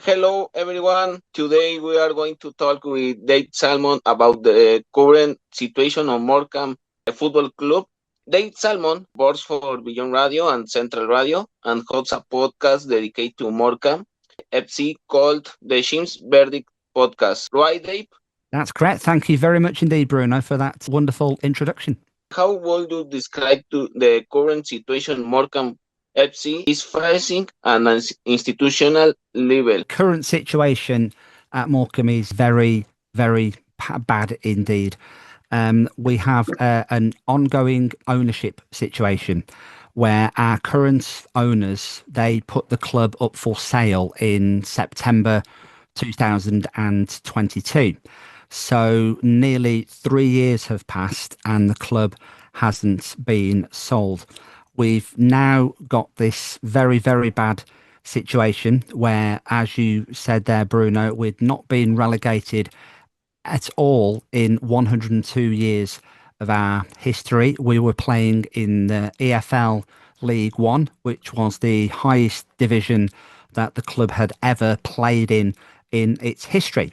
Hello, everyone. Today we are going to talk with Dave Salmon about the current situation of Morecambe Football Club. Dave Salmon works for Beyond Radio and Central Radio and hosts a podcast dedicated to Morecambe FC called the Shim's Verdict Podcast. Right, Dave? That's correct. Thank you very much indeed, Bruno, for that wonderful introduction. How would you describe to the current situation Morecambe FC is facing at an institutional level? Current situation at Morecambe is very, very bad indeed. We have an ongoing ownership situation where our current owners, they put the club up for sale in September 2022. So nearly 3 years have passed and the club hasn't been sold. We've now got this very, very bad situation where, as you said there, Bruno, we'd not been relegated at all in 102 years of our history. We were playing in the EFL League One, which was the highest division that the club had ever played in its history.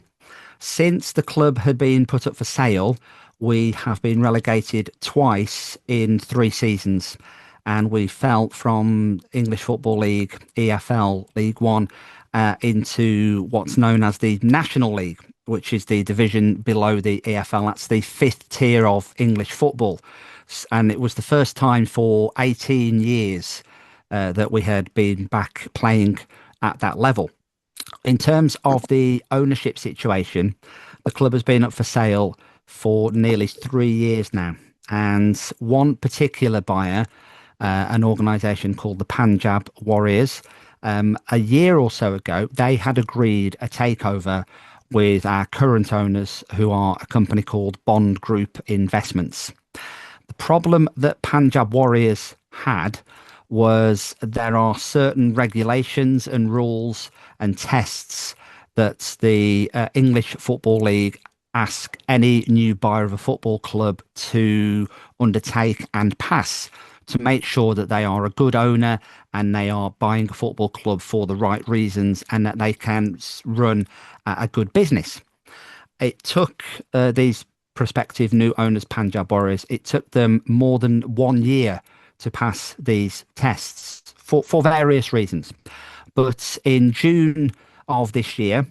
Since the club had been put up for sale, we have been relegated twice in 3 seasons. And we fell from English Football League, EFL League One, into what's known as the National League, which is the division below the EFL. That's the 5th tier of English football. And it was the first time for 18 years that we had been back playing at that level. In terms of the ownership situation, the club has been up for sale for nearly 3 years now. And one particular buyer, an organisation called the Punjab Warriors, a year or so ago, they had agreed a takeover with our current owners, who are a company called Bond Group Investments. The problem that Punjab Warriors had was there are certain regulations and rules and tests that the English Football League ask any new buyer of a football club to undertake and pass to make sure that they are a good owner and they are buying a football club for the right reasons and that they can run a good business. It took these prospective new owners, Punjab Warriors, it took them more than 1 year to pass these tests for various reasons. But in June of this year,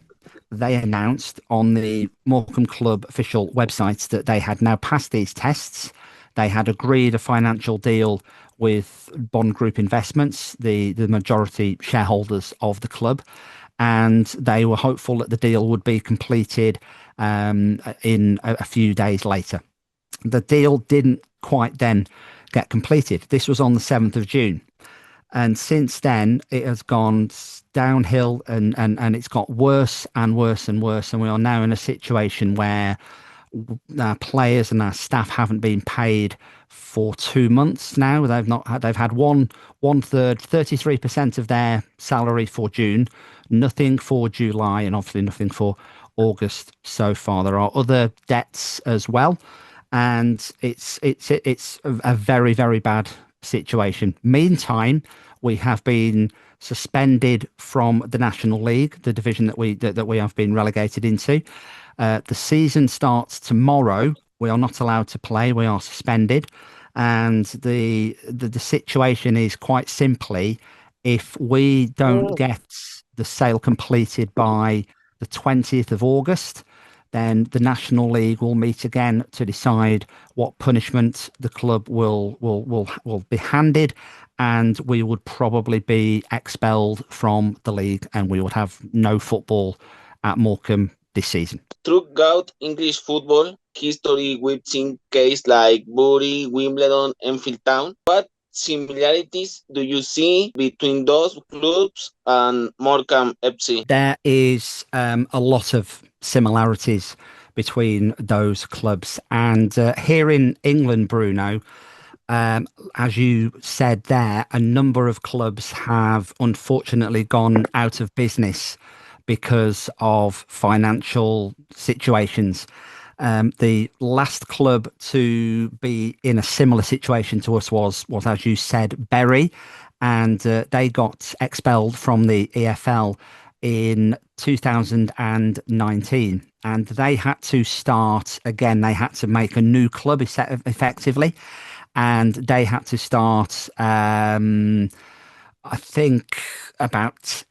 they announced on the Morecambe Club official website that they had now passed these tests. They had agreed a financial deal with Bond Group Investments, the majority shareholders of the club, and they were hopeful that the deal would be completed in a few days later. The deal didn't quite then get completed. This was on the 7th of June. And since then, it has gone downhill and it's got worse and worse and worse. And we are now in a situation where our players and our staff haven't been paid for 2 months now. They've had one third, 33% of their salary for June, nothing for July, and obviously nothing for August so far. There are other debts as well. And it's a very, very bad situation. Meantime, we have been suspended from the National League, the division that we have been relegated into. The season starts tomorrow. We are not allowed to play. We are suspended, and the situation is quite simply, if we don't get the sale completed by the 20th of August, then the National League will meet again to decide what punishment the club will be handed, and we would probably be expelled from the league, and we would have no football at Morecambe this season. Throughout English football history, we've seen cases like Bury, Wimbledon, Enfield Town. What similarities do you see between those clubs and Morecambe FC? There is a lot of similarities between those clubs, and here in England, Bruno, as you said there, a number of clubs have unfortunately gone out of business because of financial situations. The last club to be in a similar situation to us was as you said, Bury, and they got expelled from the EFL in 2019, and they had to start again. They had to make a new club effectively, and they had to start. I think about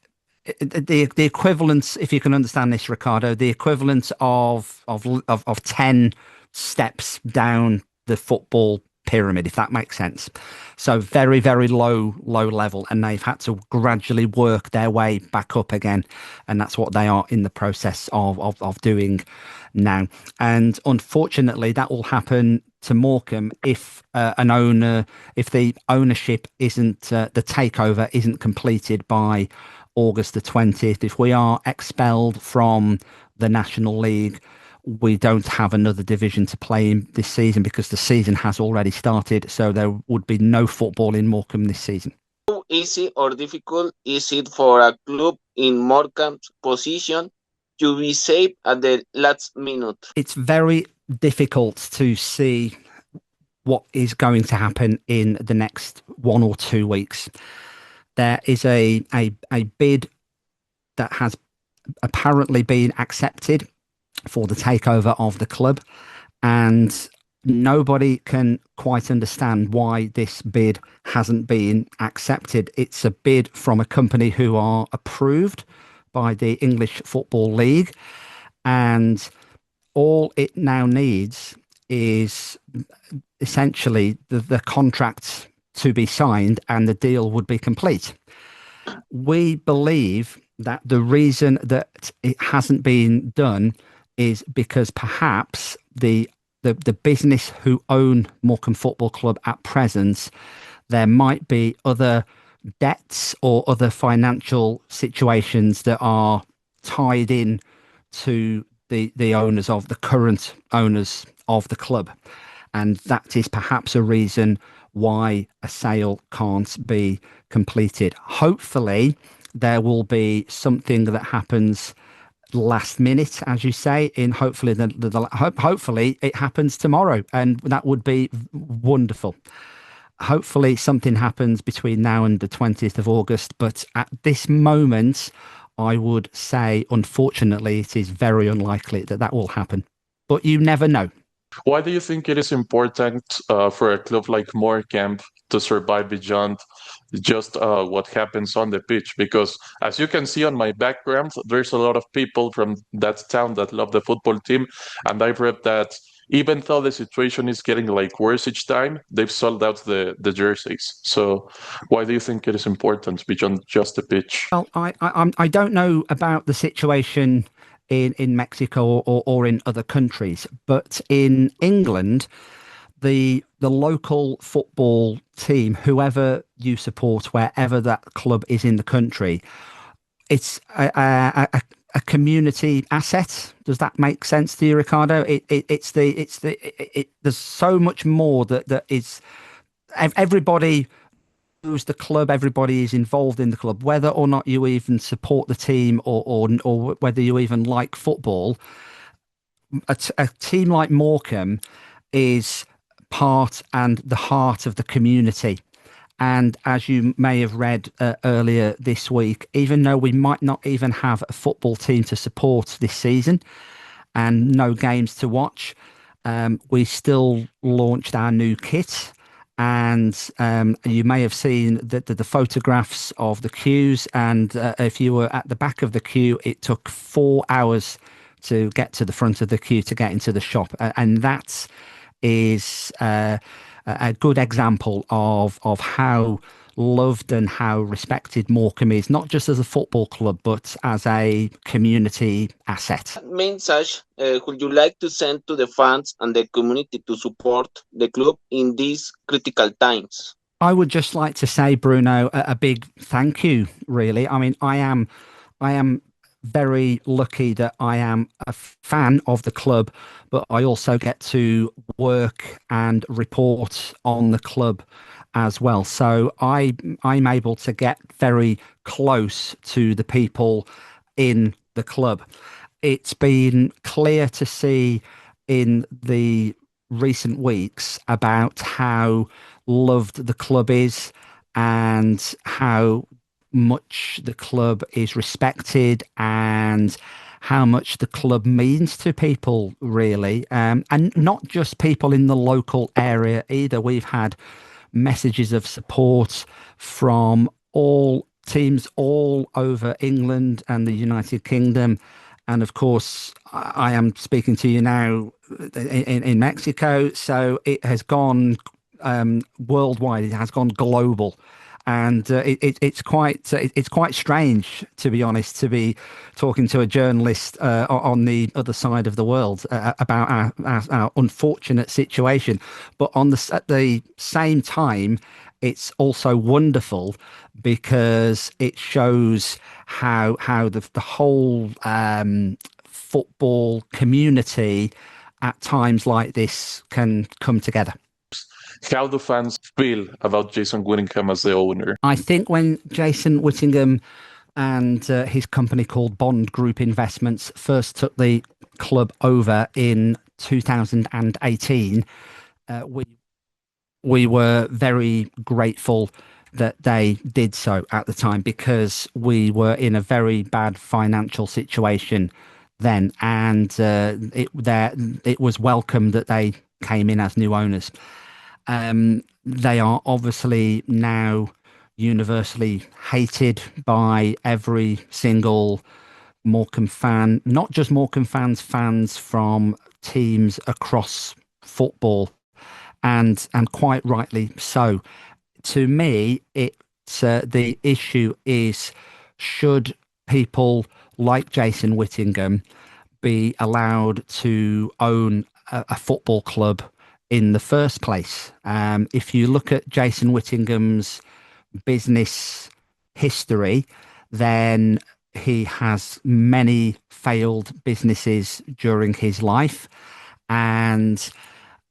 the equivalent, if you can understand this, Ricardo, the equivalent of 10 steps down the football pyramid, if that makes sense. So very, very low level, and they've had to gradually work their way back up again, and that's what they are in the process of doing now. And unfortunately, that will happen to Morecambe if if the ownership isn't, the takeover isn't completed by August the 20th. If we are expelled from the National League, we don't have another division to play in this season because the season has already started. So there would be no football in Morecambe this season. How easy or difficult is it for a club in Morecambe's position to be saved at the last minute? It's very difficult to see what is going to happen in the next 1 or 2 weeks. There is a bid that has apparently been accepted for the takeover of the club, and nobody can quite understand why this bid hasn't been accepted. It's a bid from a company who are approved by the English Football League, and all it now needs is essentially the contract to be signed and the deal would be complete. We believe that the reason that it hasn't been done is because perhaps the business who own Morecambe Football Club at present, there might be other debts or other financial situations that are tied in to the owners of the current owners of the club. And that is perhaps a reason why a sale can't be completed. Hopefully, there will be something that happens last minute, as you say. Hopefully it happens tomorrow, and that would be wonderful. Hopefully, something happens between now and the 20th of August. But at this moment, I would say, unfortunately, it is very unlikely that will happen. But you never know. Why do you think it is important for a club like Morecambe to survive beyond just what happens on the pitch? Because as you can see on my background, there's a lot of people from that town that love the football team, and I've read that even though the situation is getting like worse each time, they've sold out the jerseys. So why do you think it is important beyond just the pitch? Well, I don't know about the situation in Mexico or in other countries, but in England, the local football team, whoever you support, wherever that club is in the country, it's a community asset. Does that make sense to you, Ricardo? There's so much more that is everybody knows the club, everybody is involved in the club, whether or not you even support the team or whether you even like football. A team like Morecambe is part and the heart of the community. And as you may have read earlier this week, even though we might not even have a football team to support this season and no games to watch, we still launched our new kit. And you may have seen the photographs of the queues. And if you were at the back of the queue, it took 4 hours to get to the front of the queue to get into the shop. And that is a good example of how loved and how respected Morecambe is, not just as a football club, but as a community asset. What message would you like to send to the fans and the community to support the club in these critical times? I would just like to say, Bruno, a big thank you, really. I mean, I am very lucky that I am a fan of the club, but I also get to work and report on the club as well. So I'm able to get very close to the people in the club. It's been clear to see in the recent weeks about how loved the club is and how much the club is respected and how much the club means to people, really. And not just people in the local area either. We've had messages of support from all teams all over England and the United Kingdom. And of course, I am speaking to you now in Mexico. So it has gone worldwide. It has gone global. And it's quite strange, to be honest, to be talking to a journalist on the other side of the world about our unfortunate situation. But at the same time, it's also wonderful because it shows how the whole football community at times like this can come together. How do fans feel about Jason Whittingham as the owner? I think when Jason Whittingham and his company called Bond Group Investments first took the club over in 2018, we were very grateful that they did so at the time, because we were in a very bad financial situation then, and it was welcome that they came in as new owners. They are obviously now universally hated by every single Morecambe fan, not just Morecambe fans from teams across football, and quite rightly so. To me, the issue is, should people like Jason Whittingham be allowed to own a football club in the first place? If you look at Jason Whittingham's business history, then he has many failed businesses during his life, and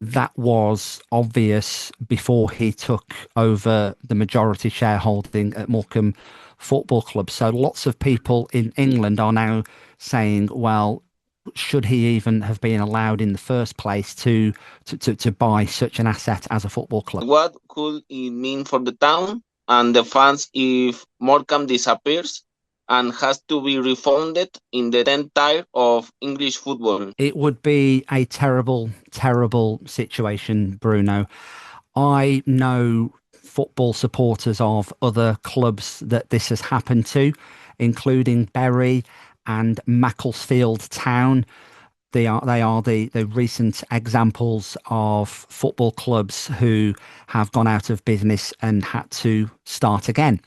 that was obvious before he took over the majority shareholding at Morecambe Football Club. So lots of people in England are now saying, well, should he even have been allowed in the first place to buy such an asset as a football club? What could it mean for the town and the fans if Morecambe disappears and has to be refunded in the 10th tier of English football? It would be a terrible, terrible situation, Bruno. I know football supporters of other clubs that this has happened to, including Bury and Macclesfield Town. They are the recent examples of football clubs who have gone out of business and had to start again.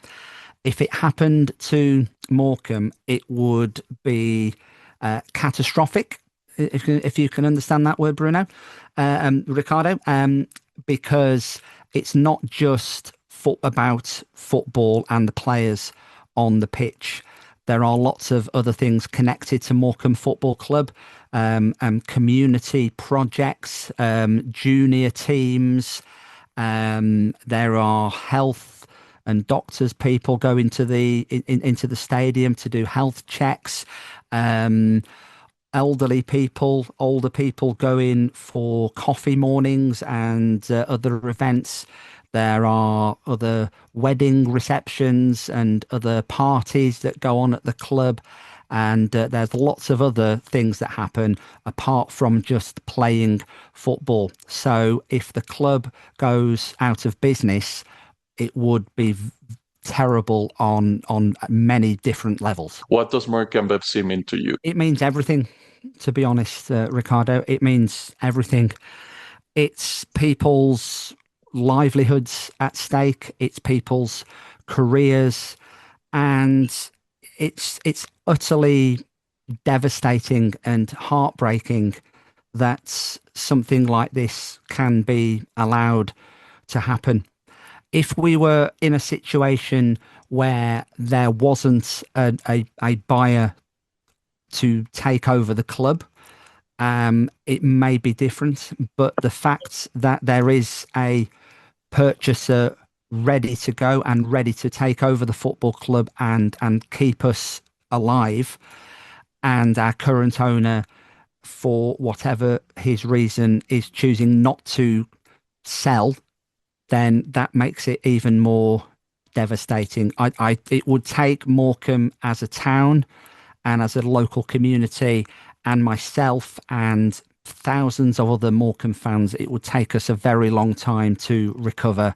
If it happened to Morecambe, it would be catastrophic, if you can understand that word, Bruno, Ricardo, because it's not just about football and the players on the pitch. There are lots of other things connected to Morecambe Football Club, community projects, junior teams. There are health and doctors, people go into the stadium to do health checks. Elderly people, older people go in for coffee mornings and other events. There are other wedding receptions and other parties that go on at the club. And there's lots of other things that happen apart from just playing football. So if the club goes out of business, it would be terrible on many different levels. What does Morecambe FC mean to you? It means everything, to be honest, Ricardo. It means everything. It's people's livelihoods at stake. It's people's careers, and it's utterly devastating and heartbreaking that something like this can be allowed to happen. If we were in a situation where there wasn't a buyer to take over the club, it may be different. But the fact that there is a purchaser ready to go and ready to take over the football club and keep us alive, and our current owner, for whatever his reason, is choosing not to sell, then that makes it even more devastating. It would take Morecambe as a town and as a local community and myself and thousands of other Morecambe fans, it would take us a very long time to recover.